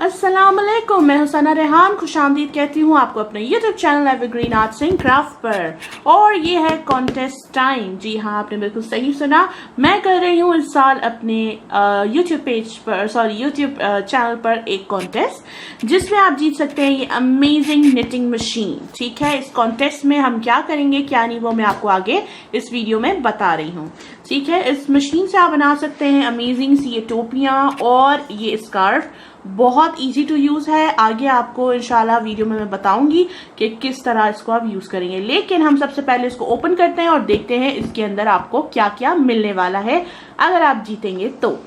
अस्सलामुअलैकुम, मैं हुसैना रेहान खुशामदीद कहती हूँ आपको अपने YouTube channel evergreen arts and craft पर। और ये है कॉन्टेस्ट टाइम। जी हाँ, आपने बिल्कुल सही सुना। मैं कर रही हूँ इस साल अपने YouTube पेज पर YouTube चैनल पर एक कॉन्टेस्ट जिसमें आप जीत सकते हैं ये अमेजिंग निटिंग मशीन। ठीक है, इस कॉन्टेस्ट में हम क्या करेंगे क्या नहीं वो मैं आपको आगे इस वीडियो में बता रही हूँ। ठीक है, इस मशीन से आप बना सकते हैं अमेजिंग सी ये टोपियाँ और ये स्कार्फ। बहुत इजी टू यूज है। आगे आपको इंशाल्लाह वीडियो में मैं बताऊंगी कि किस तरह इसको आप यूज करेंगे, लेकिन हम सबसे पहले इसको ओपन करते हैं और देखते हैं इसके अंदर आपको क्या क्या मिलने वाला है अगर आप जीतेंगे तो।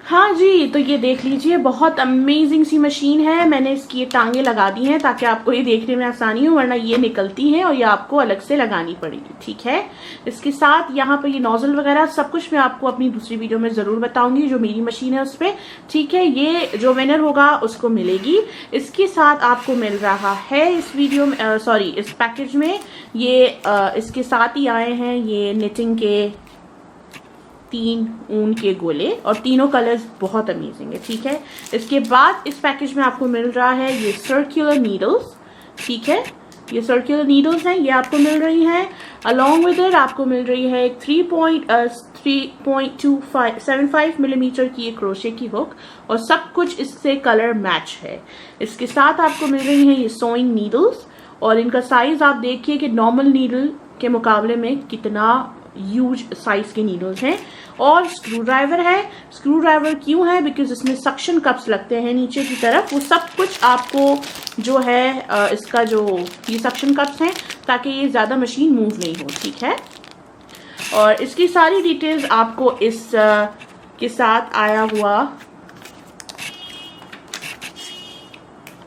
हाँ जी, तो ये देख लीजिए, बहुत अमेजिंग सी मशीन है। मैंने इसकी टांगे लगा दी हैं ताकि आपको ये देखने में आसानी हो, वरना ये निकलती हैं और ये आपको अलग से लगानी पड़ेगी। ठीक है, इसके साथ यहाँ पे ये नोजल वगैरह सब कुछ मैं आपको अपनी दूसरी वीडियो में जरूर बताऊंगी जो मेरी मशीन है उस पर। ठीक है, ये जो विनर होगा उसको मिलेगी। इसके साथ आपको मिल रहा है इस वीडियो में इस पैकेज में ये इसके साथ ही आए हैं ये निटिंग के 3 ऊन के गोले और तीनों कलर्स बहुत अमेजिंग है। ठीक है, इसके बाद इस पैकेज में आपको मिल रहा है ये सर्कुलर नीडल्स। ठीक है, ये सर्कुलर नीडल्स हैं, ये आपको मिल रही हैं। अलॉन्ग विद इट आपको मिल रही है एक 3.75 मिलीमीटर की एक क्रोशे की हुक और सब कुछ इससे कलर मैच है। इसके साथ आपको मिल रही हैं ये सोइंग नीडल्स और इनका साइज आप देखिए कि नॉर्मल नीडल के मुकाबले में कितना ह्यूज साइज के नीडल्स हैं। और स्क्रू ड्राइवर है। स्क्रू ड्राइवर क्यों है? बिकॉज इसमें सक्शन कप्स लगते हैं नीचे की तरफ। वो सब कुछ आपको जो है इसका जो ये सक्शन कप्स हैं ताकि ये ज्यादा मशीन मूव नहीं हो। ठीक है, और इसकी सारी डिटेल्स आपको इस के साथ आया हुआ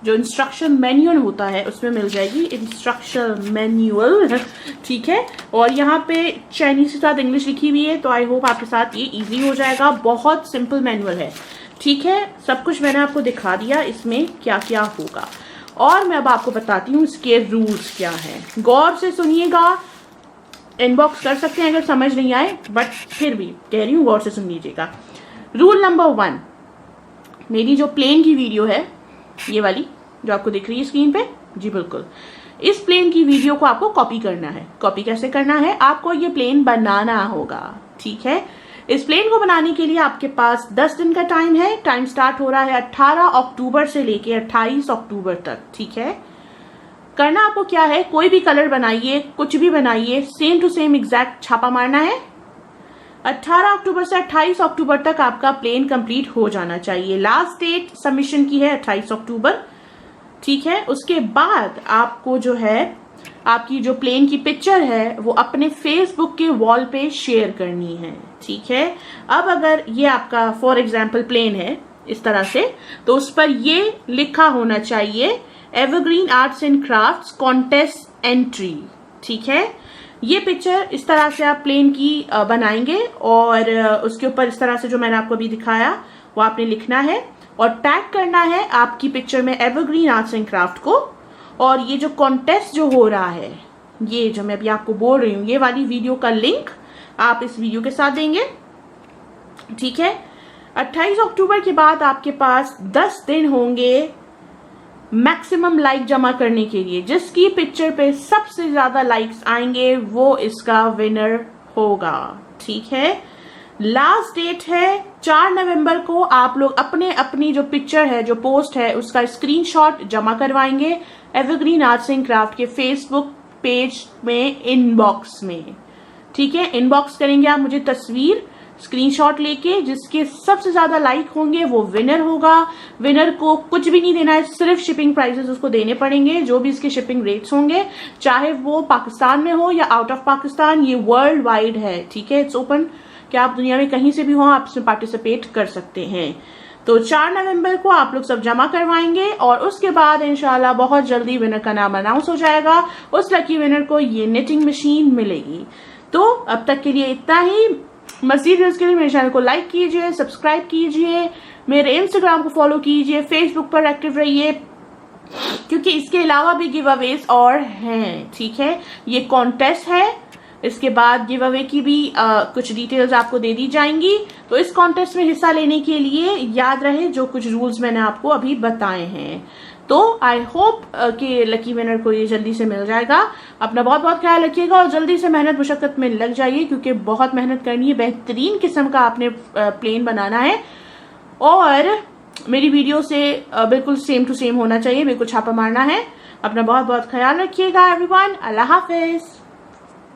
जो इंस्ट्रक्शन मैनुअल होता है उसमें मिल जाएगी, इंस्ट्रक्शन मैनुअल। ठीक है, और यहाँ पे चाइनीज के साथ इंग्लिश लिखी हुई है, तो आई होप आपके साथ ये इजी हो जाएगा। बहुत सिंपल मैनुअल है। ठीक है, सब कुछ मैंने आपको दिखा दिया इसमें क्या क्या होगा। और मैं अब आपको बताती हूँ इसके रूल्स क्या हैं। गौर से सुनिएगा, इनबॉक्स कर सकते हैं अगर समझ नहीं आए, बट फिर भी कह रही हूँ गौर से सुन लीजिएगा। रूल नंबर 1, मेरी जो प्लेन की वीडियो है ये वाली जो आपको दिख रही है स्क्रीन पे, जी बिल्कुल, इस प्लेन की वीडियो को आपको कॉपी करना है। कॉपी कैसे करना है? आपको ये प्लेन बनाना होगा। ठीक है, इस प्लेन को बनाने के लिए आपके पास 10 दिन का टाइम है। टाइम स्टार्ट हो रहा है 18 अक्टूबर से लेके 28 अक्टूबर तक। ठीक है, करना आपको क्या है, कोई भी कलर बनाइए, कुछ भी बनाइए, सेम टू सेम एग्जैक्ट छापा मारना है। 18 अक्टूबर से 28 अक्टूबर तक आपका प्लेन कंप्लीट हो जाना चाहिए। लास्ट डेट सबमिशन की है 28 अक्टूबर। ठीक है, उसके बाद आपको जो है आपकी जो प्लेन की पिक्चर है वो अपने फेसबुक के वॉल पे शेयर करनी है। ठीक है, अब अगर ये आपका फॉर एग्जाम्पल प्लेन है इस तरह से, तो उस पर ये लिखा होना चाहिए evergreen arts and crafts contest entry. ठीक है, ये पिक्चर इस तरह से आप प्लेन की बनाएंगे और उसके ऊपर इस तरह से जो मैंने आपको अभी दिखाया वो आपने लिखना है और टैग करना है आपकी पिक्चर में एवरग्रीन आर्ट्स एंड क्राफ्ट को। और ये जो कॉन्टेस्ट जो हो रहा है, ये जो मैं अभी आपको बोल रही हूँ, ये वाली वीडियो का लिंक आप इस वीडियो के साथ देंगे। ठीक है, 28 अक्टूबर के बाद आपके पास 10 दिन होंगे मैक्सिमम लाइक जमा करने के लिए। जिसकी पिक्चर पे सबसे ज्यादा लाइक्स आएंगे वो इसका विनर होगा। ठीक है, लास्ट डेट है 4 नवंबर को। आप लोग अपनी जो पिक्चर है, जो पोस्ट है, उसका स्क्रीनशॉट जमा करवाएंगे एवरग्रीन आर्ट्स एंड क्राफ्ट के फेसबुक पेज में इनबॉक्स में। ठीक है, इनबॉक्स करेंगे आप मुझे तस्वीर स्क्रीनशॉट लेके, जिसके सबसे ज्यादा लाइक होंगे वो विनर होगा। विनर को कुछ भी नहीं देना है, सिर्फ शिपिंग प्राइसेस उसको देने पड़ेंगे, जो भी इसके शिपिंग रेट्स होंगे, चाहे वो पाकिस्तान में हो या आउट ऑफ पाकिस्तान। ये वर्ल्ड वाइड है। ठीक है, इट्स ओपन कि आप दुनिया में कहीं से भी हो आप इसमें पार्टिसिपेट कर सकते हैं। तो 4 नवंबर को आप लोग सब जमा करवाएंगे और उसके बाद इंशाल्लाह बहुत जल्दी विनर का नाम अनाउंस हो जाएगा। उस लकी विनर को ये निटिंग मशीन मिलेगी। तो अब तक के लिए इतना ही। मज़ीद वीडियोस के लिए मेरे चैनल को लाइक कीजिए, सब्सक्राइब कीजिए, मेरे इंस्टाग्राम को फॉलो कीजिए, फेसबुक पर एक्टिव रहिए क्योंकि इसके अलावा भी गिव अवेज और हैं। ठीक है, ये कॉन्टेस्ट है इसके बाद गिव अवे की भी कुछ डिटेल्स आपको दे दी जाएंगी। तो इस कॉन्टेस्ट में हिस्सा लेने के लिए याद रहे जो कुछ रूल्स मैंने आपको अभी बताए हैं। तो आई होप कि लकी विनर को ये जल्दी से मिल जाएगा। अपना बहुत बहुत ख्याल रखिएगा और जल्दी से मेहनत मुशक्कत में लग जाइए, क्योंकि बहुत मेहनत करनी है, बेहतरीन किस्म का आपने प्लेन बनाना है और मेरी वीडियो से बिल्कुल सेम टू सेम होना चाहिए, बिल्कुल छापा मारना है। अपना बहुत बहुत ख्याल रखिएगा एवरीवन। अल्लाह हाफिज।